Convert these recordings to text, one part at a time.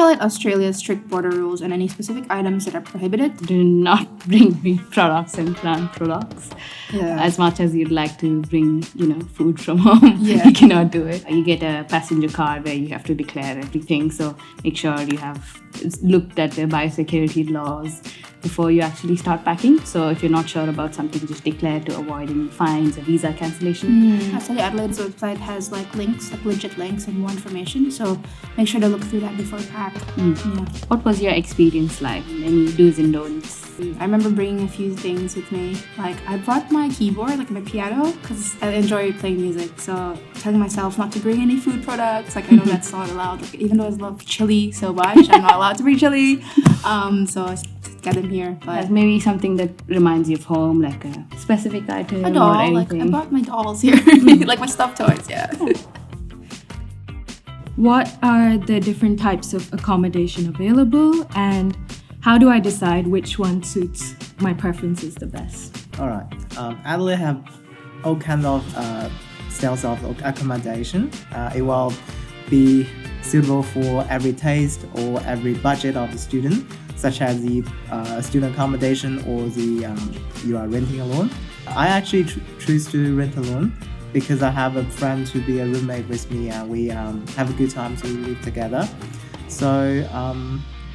highlight Australia's strict border rules and any specific items that are prohibited. Do not bring meat products and plant products. Yeah. As much as you'd like to bring, food from home, Yeah. you cannot do it. You get a passenger card where you have to declare everything. So make sure you have looked at the biosecurity laws before you actually start packing. So if you're not sure about something, just declare to avoid any fines or visa cancellation. StudyAdelaide's website has links, legit links and more information. So make sure to look through that before you pack. Yeah. What was your experience like? Any do's and don'ts? I remember bringing a few things with me. I brought my keyboard, my piano, because I enjoy playing music. So telling myself not to bring any food products. I know that's not allowed. Even though I love chili so much, I'm not allowed to bring chili. So I get them here. But maybe something that reminds you of home, like a specific item a doll. or anything. I brought my dolls here, my stuffed toys. Yeah. What are the different types of accommodation available, and how do I decide which one suits my preferences the best? All right. Adelaide have all kinds of styles of accommodation. It will be suitable for every taste or every budget of the student, such as the student accommodation or the you are renting alone. I actually choose to rent alone because I have a friend to be a roommate with me, and we have a good time to live together. So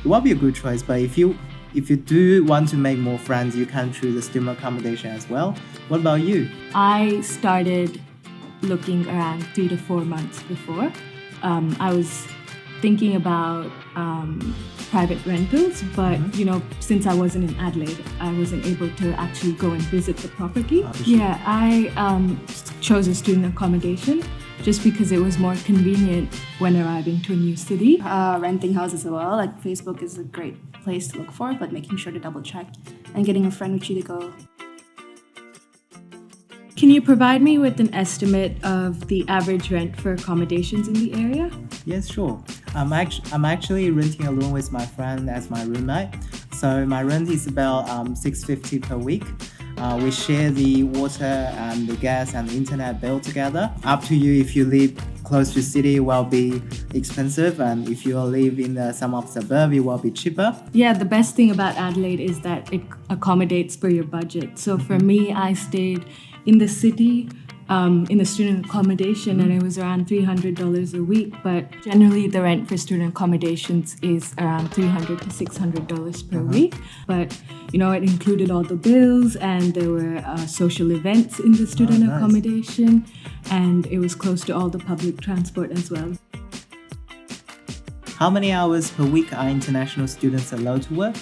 it will be a good choice. But if you do want to make more friends, you can choose the student accommodation as well. What about you? I started looking around 3 to 4 months before. I was thinking about private rentals, but since I wasn't in Adelaide, I wasn't able to actually go and visit the property. Yeah, I chose a student accommodation just because it was more convenient when arriving to a new city. Renting houses as well. Facebook is a great place to look for, but making sure to double check and getting a friend with you to go. Can you provide me with an estimate of the average rent for accommodations in the area? Yes, sure. I'm actually renting alone with my friend as my roommate. So my rent is about $650 per week. We share the water and the gas and the internet bill together. Up to you. If you live close to city, it will be expensive, and if you live in some of the suburb, it will be cheaper. Yeah, the best thing about Adelaide is that it accommodates for your budget. So for me, I stayed in the city, in the student accommodation, and it was around $300 a week. But generally, the rent for student accommodations is around $300 to $600 per week. But it included all the bills, and there were social events in the student accommodation, and it was close to all the public transport as well. How many hours per week are international students allowed to work?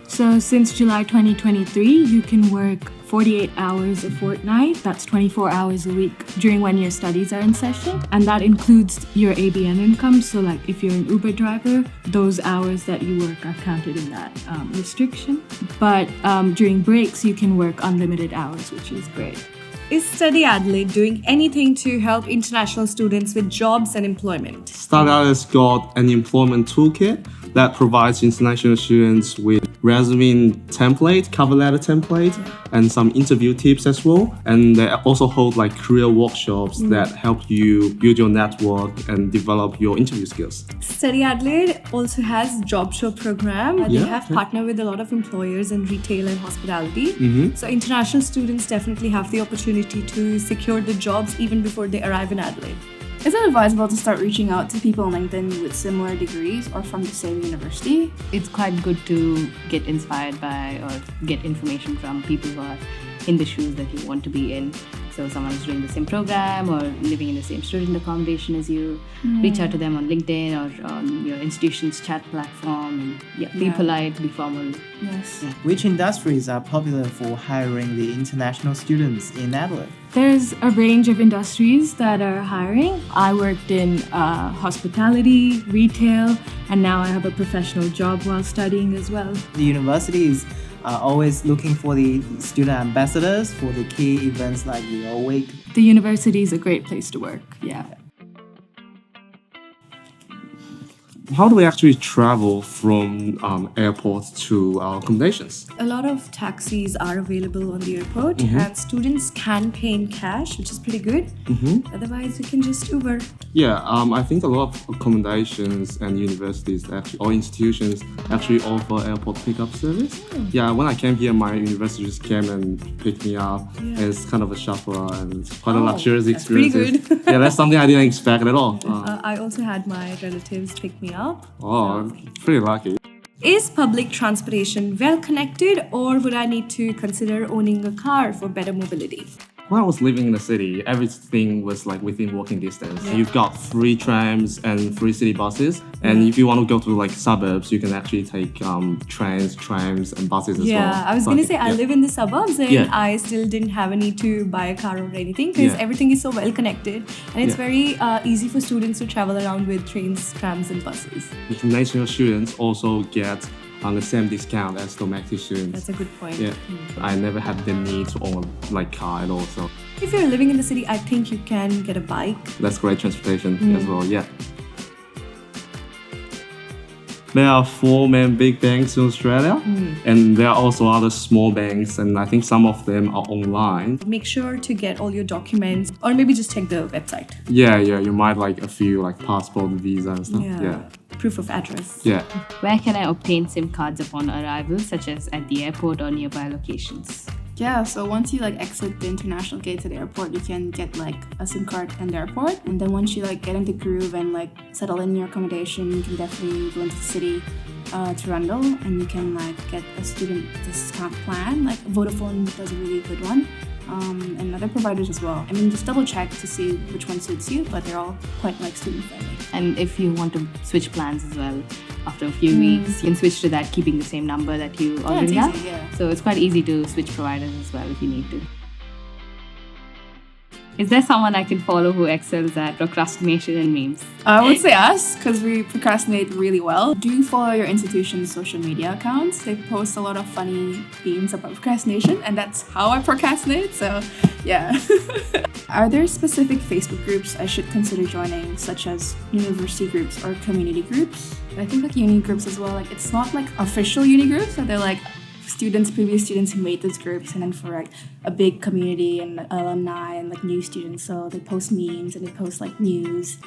So since July 2023, you can work 48 hours a fortnight. That's 24 hours a week during when your studies are in session. And that includes your ABN income. So if you're an Uber driver, those hours that you work are counted in that restriction. But during breaks, you can work unlimited hours, which is great. Is Study Adelaide doing anything to help international students with jobs and employment? StudyAdelaide's got an employment toolkit that provides international students with resume template, cover letter template, and some interview tips as well. And they also hold career workshops that help you build your network and develop your interview skills. Study Adelaide also has job show program. They have partnered with a lot of employers in retail and hospitality. So international students definitely have the opportunity to secure the jobs even before they arrive in Adelaide. Is it advisable to start reaching out to people on LinkedIn with similar degrees or from the same university? It's quite good to get inspired by or get information from people who are in the shoes that you want to be in. So someone who's doing the same program or living in the same student accommodation as you, reach out to them on LinkedIn or on your institution's chat platform. And be polite, be formal. Yes. Yeah. Which industries are popular for hiring the international students in Adelaide? There's a range of industries that are hiring. I worked in hospitality, retail, and now I have a professional job while studying as well. The university is always looking for the student ambassadors for the key events like the All Week. The university is a great place to work, yeah. how do we actually travel from airport to our accommodations? A lot of taxis are available on the airport, and students can pay in cash, which is pretty good. Otherwise, you can just Uber. Yeah, I think a lot of accommodations and universities actually, or institutions actually offer airport pickup service. Yeah, when I came here, my university just came and picked me up. And it's kind of a chauffeur and it's quite a luxurious experience. Pretty good. Yeah, that's something I didn't expect at all. I also had my relatives pick me up. Oh, pretty lucky. Is public transportation well connected, or would I need to consider owning a car for better mobility? When I was living in the city, everything was like within walking distance. You've got free trams and free city buses. And if you want to go to like suburbs, you can actually take trains, trams, and buses as well. Yeah, I was going to say, I live in the suburbs and Yeah. I still didn't have a need to buy a car or anything because everything is so well connected. And it's very easy for students to travel around with trains, trams, and buses. International students also get the same discount as domestic students. That's a good point. Yeah, I never had the need to own like car at all, so If you're living in the city, I think you can get a bike. that's great transportation as well. Yeah. There are 4 main big banks in Australia, and there are also other small banks, and I think some of them are online. Make sure to get all your documents, or maybe just check the website. Yeah, you might like a few like passport, visa, and stuff. Yeah. Proof of address. Yeah. Where can I obtain SIM cards upon arrival, such as at the airport or nearby locations? Yeah, so once you like exit the international gate to the airport, you can get like a SIM card in the airport. And then once you like get into groove and like settle in your accommodation, you can definitely go into the city to Rundle and you can like get a student discount plan. Like Vodafone does a really good one. And other providers as well. I mean, just double check to see which one suits you, but they're all quite like student friendly. And if you want to switch plans as well, after a few weeks, you can switch to that, keeping the same number that you already have. Easy, yeah. So it's quite easy to switch providers as well if you need to. Is there someone I can follow who excels at procrastination and memes? I would say us, because we procrastinate really well. Do follow your institution's social media accounts. They post a lot of funny memes about procrastination, and that's how I procrastinate, so yeah. Are there specific Facebook groups I should consider joining, such as university groups or community groups? I think like uni groups as well, like it's not like official uni groups, so they're like previous students who made those groups, and then for like a big community and alumni and like new students, so they post memes and they post like news.